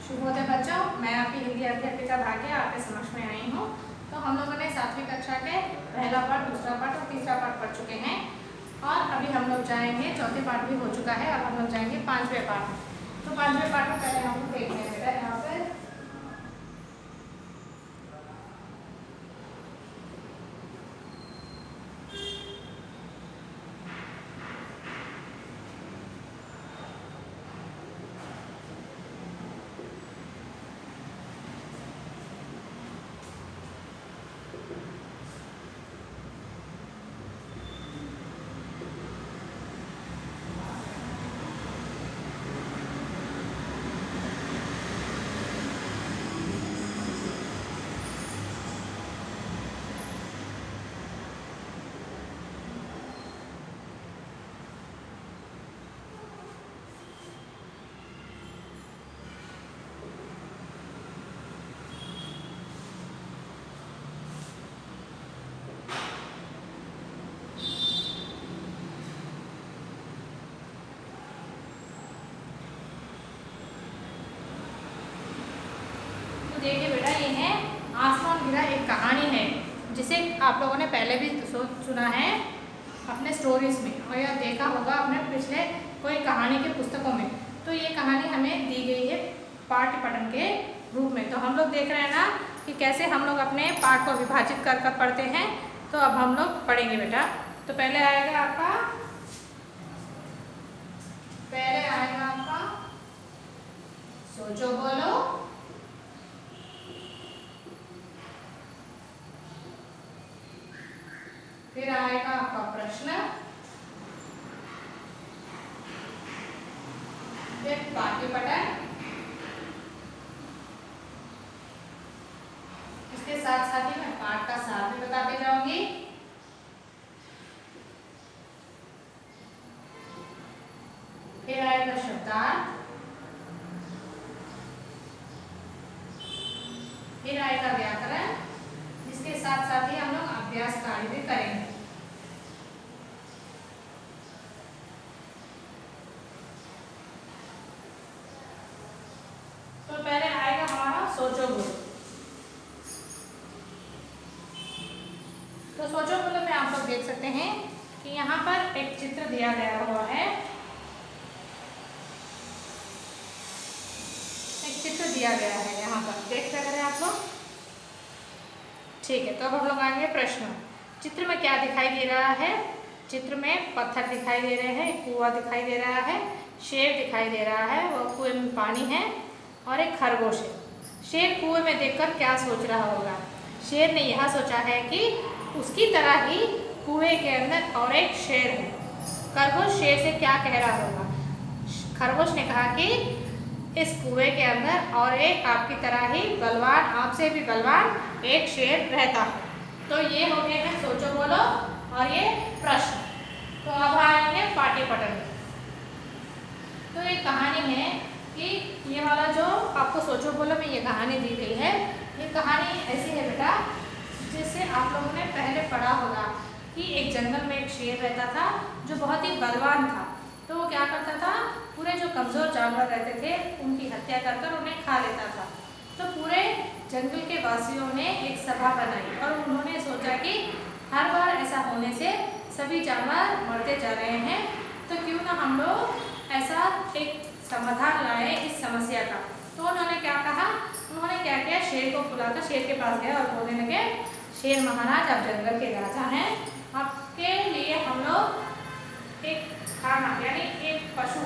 शुभोदय बच्चों, मैं आपकी हिंदी अध्यापिका भाग्य आपके समक्ष में आई हूँ। तो हम लोगों ने 7वीं कक्षा के पहला पाठ, दूसरा पाठ और तीसरा पाठ पढ़ चुके हैं और अभी हम लोग जाएंगे, चौथे पाठ भी हो चुका है, अब हम लोग जाएंगे 5वें पाठ में। तो 5वें पाठ में पहले हम लोग देखते हैं बेटा यहाँ पे देखिए बेटा, ये है आसमान गिरा एक कहानी है जिसे आप लोगों ने पहले भी सुना है अपने स्टोरीज में और या देखा होगा अपने पिछले कोई कहानी के पुस्तकों में। तो ये कहानी हमें दी गई है पाठ्य पठन के रूप में। तो हम लोग देख रहे हैं ना कि कैसे हम लोग अपने पाठ को विभाजित कर कर पढ़ते हैं। तो अब हम लोग पढ़ेंगे बेटा। तो पहले आएगा आपका सोचो बोलो, फिर आएगा आपका प्रश्न, फिर पाठ्य पठन, इसके साथ साथ ही मैं पाठ का सार भी बताते जाऊंगी। फिर आएगा शब्दार्थ, फिर आएगा व्याकरण, इसके साथ साथ ही हम लोग अभ्यास कार्य भी करेंगे। तो पहले आएगा हमारा सोचो बोलो। तो सोचो बोलो में आप लोग देख सकते हैं कि यहाँ पर एक चित्र दिया गया हुआ है, एक चित्र दिया गया है यहाँ पर, देख रहे हैं आप लोग। ठीक है, तो अब हम लोग आएंगे प्रश्न। चित्र में क्या दिखाई दे रहा है? चित्र में पत्थर दिखाई दे रहे हैं, कुआं दिखाई दे रहा है, शेर दिखाई दे रहा है, वो कुएं में पानी है और एक खरगोश है। शेर कुएं में देखकर क्या सोच रहा होगा? शेर ने यह सोचा है कि उसकी तरह ही कुएं के अंदर और एक शेर है। खरगोश शेर से क्या कह रहा होगा? खरगोश ने कहा कि इस कुएं के अंदर और एक आपकी तरह ही बलवान, आपसे भी बलवान एक शेर रहता है। तो ये हो गया है सोचो बोलो और ये प्रश्न। तो अब आएंगे पाठ्य पठन। तो एक कहानी है कि ये वाला जो आपको सोचो बोलो में ये कहानी दी गई है, ये कहानी ऐसी है बेटा जिससे आप लोगों ने पहले पढ़ा होगा कि एक जंगल में एक शेर रहता था जो बहुत ही बलवान था। तो वो क्या करता था, पूरे जो कमज़ोर जानवर रहते थे उनकी हत्या कर कर उन्हें खा लेता था। तो पूरे जंगल के वासियों ने एक सभा बनाई और उन्होंने सोचा कि हर बार ऐसा होने से सभी जानवर मरते जा रहे हैं, तो क्यों ना हम लोग ऐसा एक समाधान लाए इस समस्या का। तो उन्होंने क्या कहा, उन्होंने क्या किया, शेर को बुलाकर शेर के पास गया और बोलने लगे, शेर महाराज आप जंगल के राजा हैं, आपके लिए हम लोग एक खाना यानी एक पशु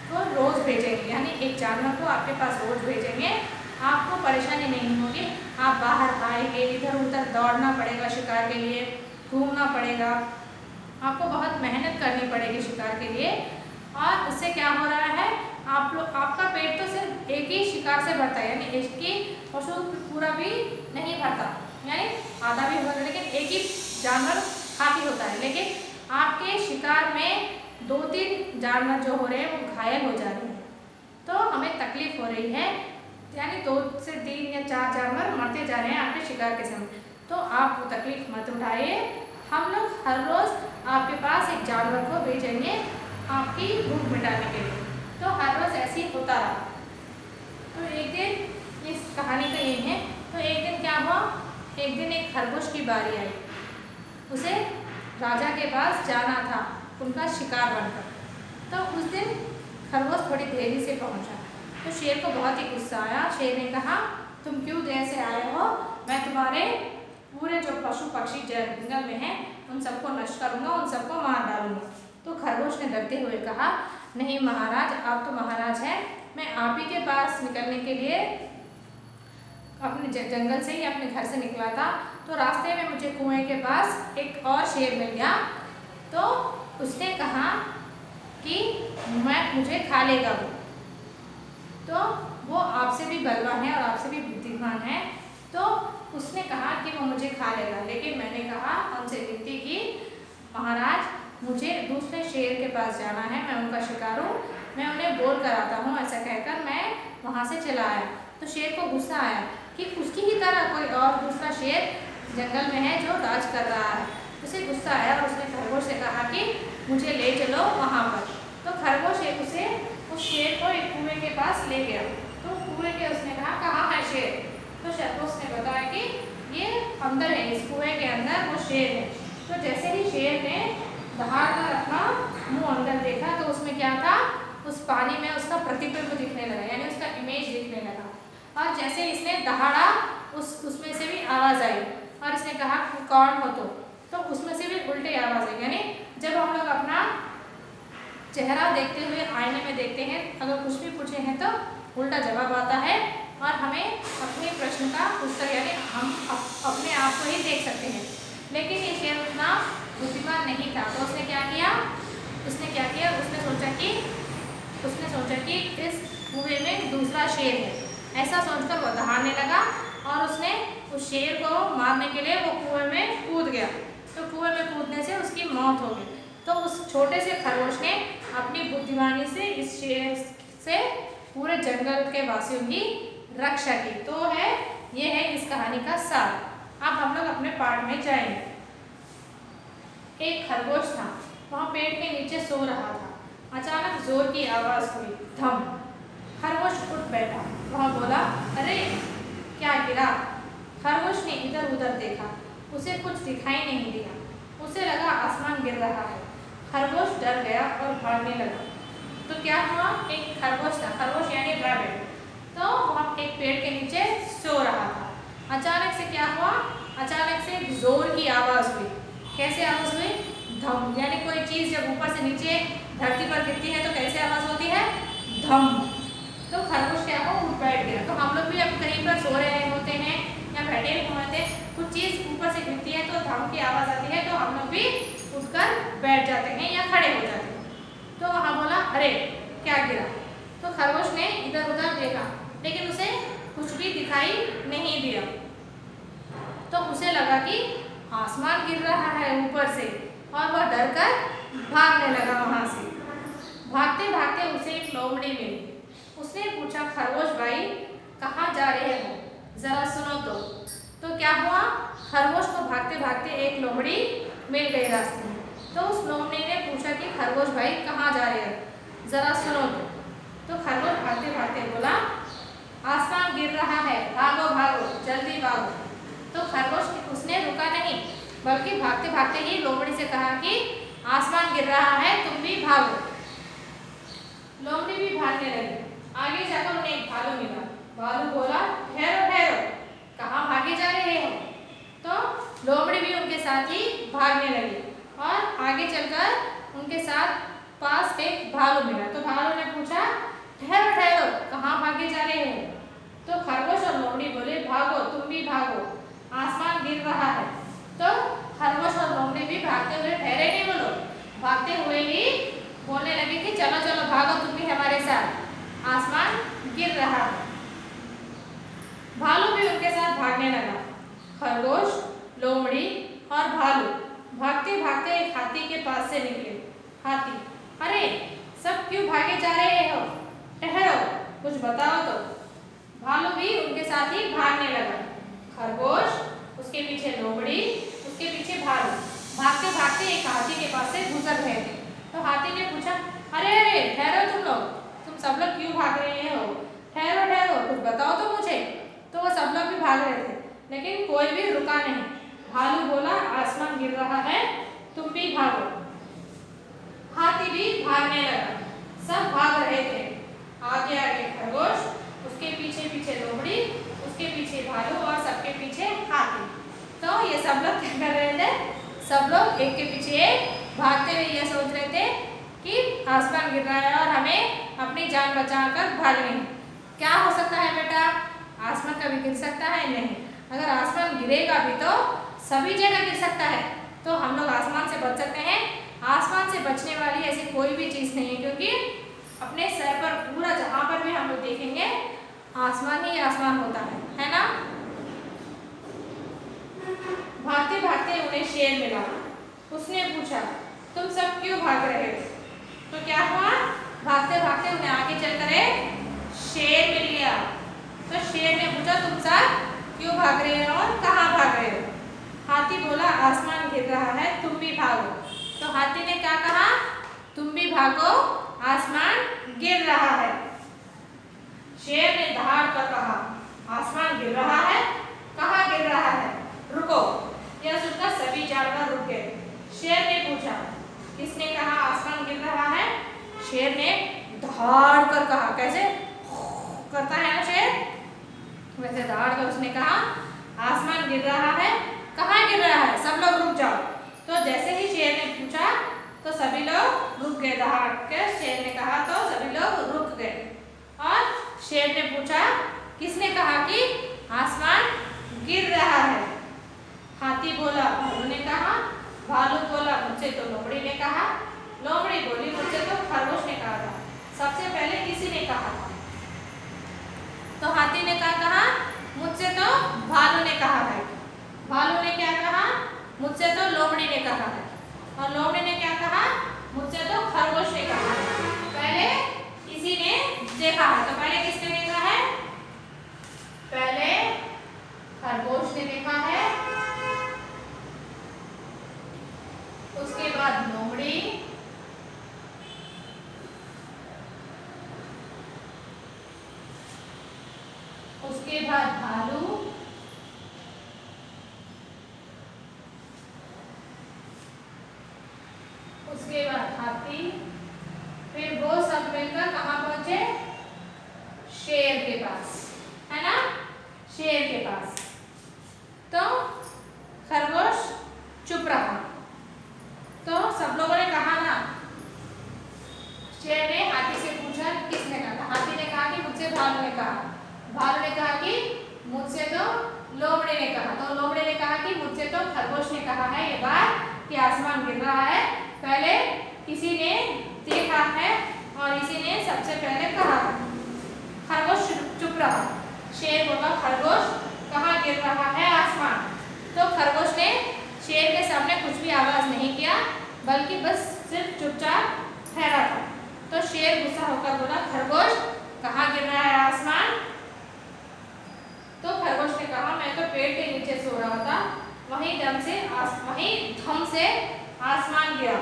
को रोज भेजेंगे, यानी एक जानवर को आपके पास रोज भेजेंगे। आपको परेशानी नहीं होगी, आप बाहर आएंगे, इधर उधर दौड़ना पड़ेगा शिकार के लिए, घूमना पड़ेगा, आपको बहुत मेहनत करनी पड़ेगी शिकार के लिए। और उससे क्या हो रहा है, आप लोग आपका पेट तो सिर्फ एक ही शिकार से भरता है, यानी एक ही पशु पूरा भी नहीं भरता, यानी आधा भी भरता, लेकिन एक ही जानवर काफ़ी होता है। लेकिन आपके शिकार में 2-3 जानवर जो हो रहे हैं वो घायल हो जा रहे हैं, तो हमें तकलीफ हो रही है, यानी 2 से 3 या 4 जानवर मरते जा रहे हैं आपके शिकार के समय। तो आप वो तकलीफ मत उठाइए, हम लोग हर रोज़ आपके पास एक जानवर को भेजेंगे आपकी भूख मिटाने के लिए। तो हर रोज़ ऐसे ही होता रहा। तो एक दिन एक खरगोश की बारी आई। उसे राजा के पास जाना था उनका शिकार बनकर। तो उस दिन खरगोश थोड़ी देरी से पहुंचा। तो शेर को बहुत ही गुस्सा आया। शेर ने कहा, तुम क्यों देर से आए हो? मैं तुम्हारे पूरे जो पशु पक्षी जंगल में हैं उन सबको नष्ट करूंगा, उन सबको मार डालूंगा। तो खरगोश ने डरते हुए कहा, नहीं महाराज, आप तो महाराज हैं, मैं आप ही के पास निकलने के लिए अपने जंगल से ही अपने घर से निकला था। तो रास्ते में मुझे कुएं के पास एक और शेर मिल गया। तो उसने कहा कि मुझे खा लेगा वो। तो वो आपसे भी बलवान है और आपसे भी बुद्धिमान है। तो उसने कहा कि वो मुझे खा लेगा, लेकिन मैंने कहा, उनसे विनती की, महाराज मुझे दूसरे शेर के पास जाना है, मैं उनका शिकार हूँ, मैं उन्हें बोल कर आता हूँ। ऐसा कहकर मैं वहाँ से चला आया। तो शेर को गुस्सा आया कि उसकी ही तरह कोई और दूसरा शेर जंगल में है जो राज कर रहा है। उसे गुस्सा आया और उसने खरगोश से कहा कि मुझे ले चलो वहाँ पर। तो खरगोश उसे उस शेर को एक कुएं के पास ले गया। तो कुएं के उसने कहा, कहाँ है शेर? तो खरगोश ने बताया कि ये अंदर है, इस कुएं के अंदर वो शेर है। तो जैसे ही शेर ने दहाड़ कर अपना मुंह अंदर देखा तो उसमें क्या था, उस पानी में उसका प्रतिबिंब दिखने लगा, यानी उसका इमेज दिखने लगा। और जैसे इसने दहाड़ा उसमें से भी आवाज़ आई और इसने कहा कि कौन हो तो उसमें से भी उल्टी आवाज़ आई। यानी जब हम लोग अपना चेहरा देखते हुए आईने में देखते हैं, अगर कुछ भी पूछे हैं तो उल्टा जवाब आता है और हमें अपने प्रश्न का उत्तर, यानी हम अपने आप को ही देख सकते हैं। लेकिन ये शेर उतना बुद्धिमान नहीं था। तो उसने क्या किया, उसने सोचा कि इस कुएं में दूसरा शेर है। ऐसा सोचकर वो दहाड़ने लगा और उसने उस शेर को मारने के लिए वो कुएं में कूद गया। तो कुएं में कूदने से उसकी मौत हो गई। तो उस छोटे से खरगोश ने अपनी बुद्धिमानी से इस शेर से पूरे जंगल के वासियों की रक्षा की। तो ये है इस कहानी का सार। अब हम लोग अपने पाठ में जाएंगे। एक खरगोश था, वहाँ पेड़ के नीचे सो रहा था। अचानक जोर की आवाज़ हुई, धम। खरगोश उठ बैठा। वह बोला, अरे क्या गिरा? खरगोश ने इधर उधर देखा, उसे कुछ दिखाई नहीं दिया। उसे लगा आसमान गिर रहा है। खरगोश डर गया और भागने लगा। तो क्या हुआ, एक खरगोश था, खरगोश यानी रैबिट, तो वह एक पेड़ के नीचे सो रहा था। अचानक से क्या हुआ, अचानक से जोर की आवाज़ हुई। कैसे आवाज़ हुई? धम। यानी कोई चीज़ जब ऊपर से नीचे धरती पर गिरती है तो कैसे आवाज़ होती है? धम। तो खरगोश क्या हुआ, उठ बैठ गया। तो हम लोग भी अब कहीं पर सो रहे होते हैं या बैठे हुए होते हैं, कुछ चीज़ ऊपर से गिरती है तो धम की आवाज़ आती है, तो हम लोग भी उठकर बैठ जाते हैं या खड़े हो जाते हैं। तो वहाँ बोला, अरे क्या गिरा? तो खरगोश ने इधर उधर देखा, लेकिन उसे कुछ भी दिखाई नहीं दिया। तो उसे लगा कि आसमान गिर रहा है ऊपर से, और वह डर कर भागने लगा वहाँ से। भागते भागते उसे एक लोमड़ी मिली। उसने पूछा, खरगोश भाई कहाँ जा रहे हो, जरा सुनो तो क्या हुआ, खरगोश को भागते भागते एक लोमड़ी मिल गई रास्ते में। तो उस लोमड़ी ने पूछा कि खरगोश भाई कहाँ जा रहे हो, जरा सुनो तो खरगोश भागते भागते बोला, आसमान गिर रहा है, भागो भागो जल्दी भागो। तो खरगोश उसने रुका नहीं, बल्कि भागते भागते ही लोमड़ी से कहा कि आसमान गिर रहा है, तुम भी भागो। लोमड़ी भी भागने लगी। आगे जाकर उन्हें एक भालू मिला। भालू बोला, ठहरो ठहरो, कहाँ भागे जा रहे हो? तो लोमड़ी भी उनके साथ ही भागने लगी और आगे चलकर उनके साथ पास एक भालू मिला। तो भालू ने पूछा, ठहरो ठहरो, कहाँ भागे जा रहे हो? तो खरगोश और लोमड़ी बोले, भागो, तुम भी भागो, आसमान गिर रहा है। तो खरगोश और लोमड़ी भी भागते हुए, ठहरे नहीं बोलो, भागते हुए ही बोलने लगे कि चलो चलो भागो, तुम भी हमारे साथ, आसमान गिर रहा है। भालू भी उनके साथ भागने लगा। खरगोश, लोमड़ी और भालू भागते भागते एक हाथी के पास से निकले। हाथी, अरे सब क्यों भागे जा रहे हो, ठहरो, कुछ बताओ तो। भालू भी उनके साथ ही भागने लगा। खरगोश, उसके पीछे लोमड़ी, उसके पीछे भालू भागते भागते एक हाथी के पास से गुजर रहे थे। तो हाथी ने पूछा, अरे अरे ठहरो तुम लोग, तुम सब लोग क्यों भाग रहे हो, ठहरो ठहरो, कुछ बताओ तो मुझे। तो वो सब लोग भी भाग रहे थे, लेकिन कोई भी रुका नहीं। भालू बोला आसमान गिर रहा है, तुम भी भागो। हाथी भी भागने लगा। सब भाग रहे थे, आगे आगे खरगोश, उसके पीछे पीछे लोमड़ी, उसके पीछे भालू और सबके पीछे हाथी। तो ये सब लोग क्या कर रहे थे? सब लोग एक के पीछे एक भागते हुए ये सोच रहे थे कि आसमान गिर रहा है और हमें अपनी जान बचाकर भागनी है। क्या हो सकता है बेटा? आसमान कभी गिर सकता है? नहीं। अगर आसमान गिरेगा भी तो सभी जगह गिर सकता है, तो हम लोग आसमान से बच सकते हैं। आसमान से बचने वाली ऐसी कोई भी चीज़ नहीं है, क्योंकि अपने सर पर पूरा जहाँ पर भी हम लोग देखेंगे आसमान ही आसमान होता है ना। भागते भागते उन्हें शेर मिला। उसने पूछा तुम सब क्यों भाग रहे हो? तो क्या हुआ? भागते भागते उन्हें आगे चलकर एक शेर मिल गया। तो शेर ने पूछा तुम सब क्यों भाग रहे हो और कहाँ भाग रहे हो? हाथी बोला आसमान गिर रहा है, तुम भी भागो। तो हाथी ने क्या कहा? तुम भी भागो, आसमान गिर रहा है। शेर ने दहाड़ कर कहा आसमान गिर रहा है? कहाँ गिर रहा है? रुको। यह सुनकर सभी जानवर रुक गए। शेर ने पूछा किसने कहा आसमान गिर रहा है? शेर ने दहाड़ कर कहा। कैसे करता है ना शेर, वैसे दहाड़ कर उसने कहा आसमान गिर रहा है। कहाँ गिर रहा है? सब लोग रुक जाओ। तो जैसे ही शेर ने पूछा तो सभी लोग रुक गए। दहाड़ के शेर ने कहा तो सभी लोग रुक गए। और शेर ने पूछा किसने कहा कि आसमान गिर रहा है? हाथी बोला भालू ने कहा। भालू बोला मुझसे तो लोमड़ी ने कहा। लोमड़ी बोली मुझसे तो खरगोश ने कहा था। सबसे पहले किसी ने कहा था? तो हाथी ने क्या कहा? मुझसे तो भालू ने कहा है। भालू ने क्या कहा? मुझसे तो लोमड़ी ने कहा है। और लोमड़ी ने क्या कहा? मुझसे तो खरगोश ने कहा है। पहले किसी ने देखा है। तो पहले किसने देखा है? पहले खरगोश ने देखा है, उसके बाद लोमड़ी, उसके बाद भालू, उसके बाद हाथी, फिर वो सब मिलकर कहाँ पहुंचे? शेर के पास, है ना? शेर के पास। तो खरगोश चुप रहा। तो सब लोगों ने कहा ना, शेर ने हाथी से पूछा किसने कहा? हाथी ने कहा कि मुझसे भालू ने कहा। भालू ने कहा कि मुझसे तो लोमड़ी ने कहा। तो लोमड़ी ने कहा कि मुझसे तो खरगोश ने कहा है ये बात कि आसमान गिर रहा है। पहले किसी ने देखा है और इसी ने सबसे पहले कहा। खरगोश चुप रहा। शेर बोला खरगोश कहाँ गिर रहा है आसमान? तो खरगोश ने शेर के सामने कुछ भी आवाज नहीं किया, बल्कि बस सिर्फ चुपचाप ठहरा था। तो शेर गुस्सा होकर बोला खरगोश कहाँ गिर रहा है आसमान? तो खरगोश ने कहा मैं तो पेड़ के नीचे सो रहा था, वहीं धम से आसमान गिरा।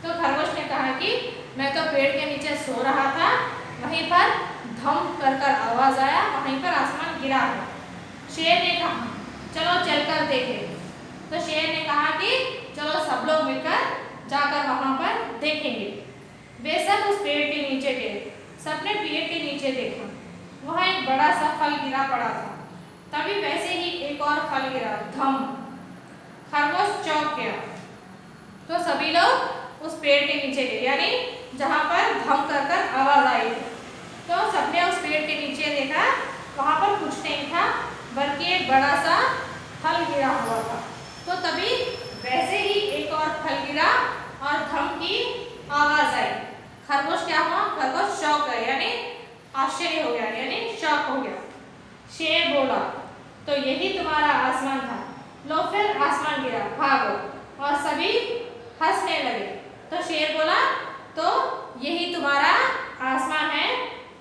तो खरगोश ने कहा कि मैं तो पेड़ के नीचे सो रहा था, वहीं पर धम कर आवाज आया, वहीं पर आसमान गिरा है। शेर ने कहा चलो चलकर देखें। तो शेर ने कहा कि चलो सब लोग मिलकर जाकर वहां पर देखेंगे। वे सब उस पेड़ के नीचे गए। सबने पेड़ के नीचे देखा, वहां एक बड़ा सा फल गिरा पड़ा था। तभी वैसे ही एक और फल गिरा, धम। खरगोश चौंक गया। तो सभी लोग उस पेड़ के नीचे गए, यानी जहां पर धम कर आवाज आई थी। तो सबने उस पेड़ के नीचे देखा, वहां पर कुछ नहीं था, बल्कि एक बड़ा सा फल गिरा हुआ था। तो तभी वैसे ही एक और फल गिरा और धम की आवाज आई। खरगोश क्या हुआ? खरगोश शॉक गया, यानी आश्चर्य हो गया, यानी शॉक हो गया। शेर बोला तो यही तुम्हारा आसमान था, लो फिर आसमान गिरा, भागो। और सभी हंसने लगे। तो शेर बोला तो यही तुम्हारा आसमान है,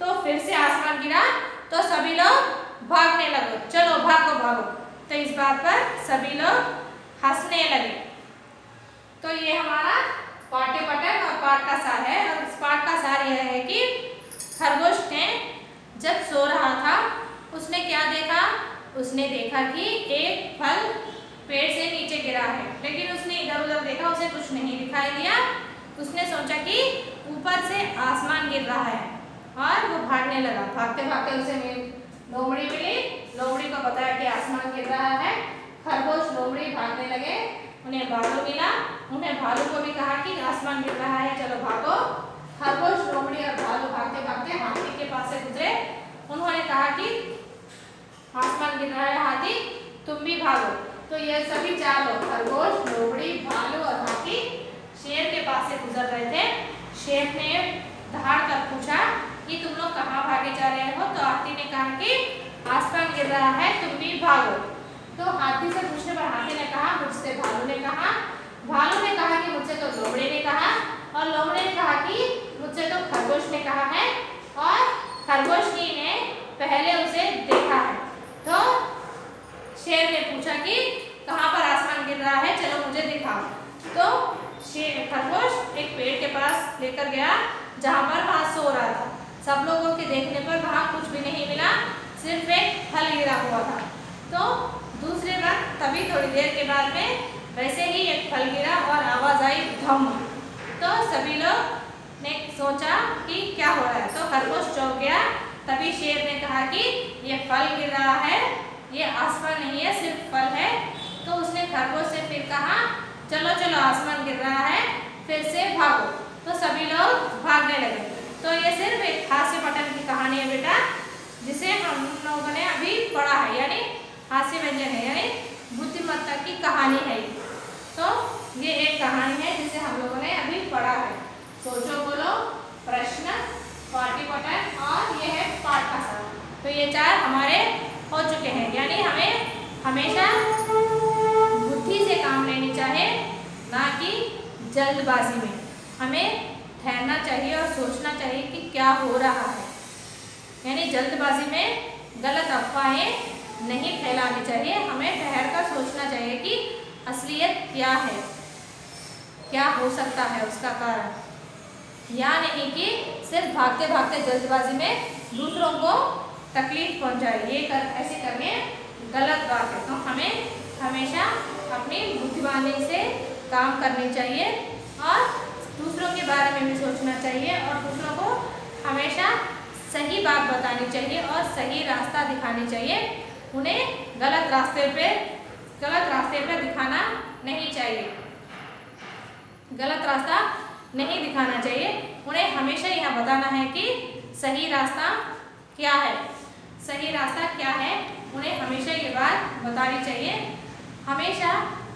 तो फिर से आसमान गिरा, तो सभी लोग भागने लगे, चलो भागो भागो। तो इस बात पर सभी लोग हंसने लगे। तो ये हमारा पाठ्य पठन और पाठ का सार है। और इस पाठ का सार यह है कि खरगोश ने जब सो रहा था उसने क्या देखा? उसने देखा कि एक फल पेड़ से नीचे गिरा है, लेकिन उसने इधर उधर देखा, उसे कुछ नहीं दिखाई दिया। उसने सोचा कि ऊपर से आसमान गिर रहा है और वो भागने लगा। भागते भागते उसे लोमड़ी मिली। लोमड़ी को बताया कि आसमान गिर रहा है। खरगोश लोमड़ी भागने लगे। उन्हें भालू मिला। उन्हें भालू को भी कहा कि आसमान गिर रहा है, चलो भागो। खरगोश लोमड़ी और भालू भागते भागते हाथी के पास से गुजरे। उन्होंने कहा कि आसमान गिर रहा है हाथी, तुम भी भागो। तो ये सभी चार लोग खरगोश, लोमड़ी, भालू और हाथी शेर के पास से गुजर रहे थे। शेर ने दहाड़ कर पूछा कि तुम लोग कहाँ भागे जा रहे हो? तो हाथी ने कहा कि आसमान गिर रहा है, तुम भी भागो। तो हाथी से पूछने पर हाथी ने कहा मुझसे भालू ने कहा, भालू ने कहा कि मुझसे तो लोमड़ी ने कहा, और लोमड़ी ने कहा कि मुझसे तो खरगोश ने कहा है, और खरगोश ही ने पहले उसे देखा है। तो शेर ने पूछा कि कहाँ पर आसमान गिर रहा है, चलो मुझे दिखाओ। तो खरगोश एक पेड़ के पास लेकर गया जहाँ पर वहाँ सो रहा था। सब लोगों के देखने पर वहाँ कुछ भी नहीं मिला, सिर्फ एक फल गिरा हुआ था। तो दूसरे वक्त तभी थोड़ी देर के बाद में वैसे ही एक फल गिरा और आवाज आई धम। तो सभी लोग ने सोचा कि क्या हो रहा है। तो खरगोश चौंक गया। तभी शेर ने कहा कि ये फल गिर रहा है, ये आसमान नहीं है, सिर्फ फल है। तो उसने खरगोश से फिर कहा चलो चलो आसमान गिर रहा है, फिर से भागो। तो सभी लोग भागने लगे। तो ये सिर्फ एक हास्य पठन की कहानी है बेटा, जिसे हम लोगों ने अभी पढ़ा है, यानी हास्य व्यंजन है, यानी बुद्धिमत्ता की कहानी है। तो ये एक कहानी है जिसे हम लोगों ने अभी पढ़ा है। सोचो बोलो, प्रश्न, पाठ्य पठन और ये है पाठ का सार। तो ये चार हमारे हो चुके हैं, यानी हमें हमेशा बुद्धि से काम लेनी चाहिए, ना कि जल्दबाजी में। हमें ठहरना चाहिए और सोचना चाहिए कि क्या हो रहा है, यानी जल्दबाजी में गलत अफवाहें नहीं फैलानी चाहिए। हमें ठहर कर सोचना चाहिए कि असलियत क्या है, क्या हो सकता है उसका कारण, या नहीं कि सिर्फ भागते भागते जल्दबाजी में दूसरों को तकलीफ पहुंचाए। ये ऐसे करने गलत बात है। तो हमें हमेशा अपनी बुद्धिमानी से काम करनी चाहिए और दूसरों के बारे में भी सोचना चाहिए, और दूसरों को हमेशा सही बात बतानी चाहिए और सही रास्ता दिखानी चाहिए। उन्हें गलत रास्ते पे दिखाना नहीं चाहिए, गलत रास्ता नहीं दिखाना चाहिए। उन्हें हमेशा यह बताना है कि सही रास्ता क्या है, सही रास्ता क्या है, उन्हें हमेशा ये बात बतानी चाहिए। हमेशा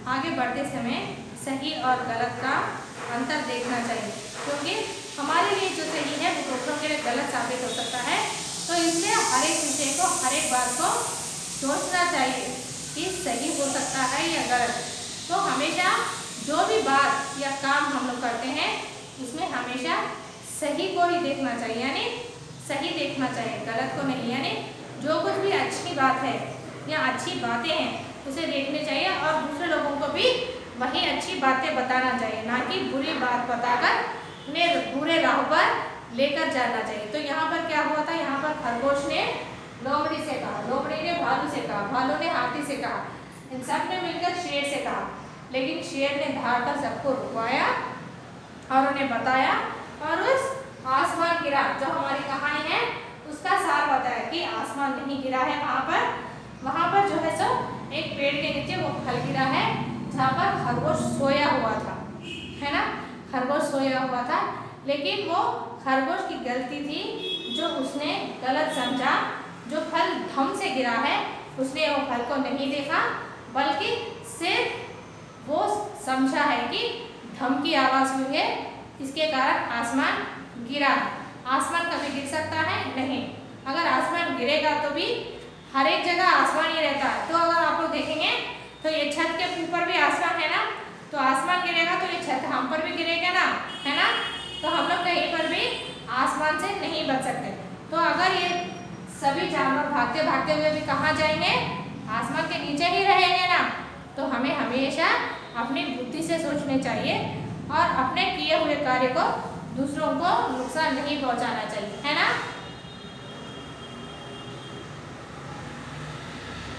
आगे बढ़ते समय सही और गलत का अंतर देखना चाहिए, क्योंकि हमारे लिए जो सही है वो दूसरों के लिए गलत साबित हो सकता है। तो इसलिए हर एक विषय को, हर एक बात को सोचना चाहिए कि सही हो सकता है या गलत। तो हमेशा जो भी बात या काम हम लोग करते हैं उसमें हमेशा सही को ही देखना चाहिए, यानी सही देखना चाहिए, गलत को नहीं। यानी जो कुछ भी अच्छी बात है या अच्छी बातें हैं उसे देखने चाहिए, और दूसरे लोगों को भी वही अच्छी बातें बताना चाहिए, ना कि बुरी बात बताकर उन्हें बुरे राह पर लेकर जाना चाहिए। तो यहाँ पर क्या हुआ था, यहाँ पर खरगोश ने लोमड़ी से कहा, लोमड़ी ने भालू से कहा, भालू ने हाथी से कहा, इन सब ने मिलकर शेर से कहा, लेकिन शेर ने धार कर सबको रुकवाया और उन्हें बताया, और उस आसमान गिरा जो हमारी कहानी है उसका सार बताया कि आसमान नहीं गिरा है। वहाँ पर जो है सो एक पेड़ के नीचे वो फल गिरा है जहाँ पर खरगोश सोया हुआ था, है ना, खरगोश सोया हुआ था। लेकिन वो खरगोश की गलती थी जो उसने गलत समझा, जो फल धम से गिरा है उसने वो फल को नहीं देखा, बल्कि सिर्फ वो समझा है कि धम की आवाज़ हुई है, इसके कारण आसमान गिरा है। आसमान कभी गिर सकता है? नहीं। अगर आसमान गिरेगा तो भी हर एक जगह आसमान ही रहता है। तो अगर आप लोग देखेंगे तो ये छत के ऊपर भी आसमान है ना, तो आसमान गिरेगा तो ये छत हम पर भी गिरेगा ना, है ना। तो हम लोग कहीं पर भी आसमान से नहीं बच सकते। तो अगर ये सभी जानवर भागते भागते हुए भी कहाँ जाएंगे, आसमान के नीचे ही रहेंगे ना। तो हमें हमेशा अपनी बुद्धि से सोचने चाहिए और अपने किए हुए कार्य को दूसरों को नुकसान नहीं पहुंचाना चाहिए, है ना।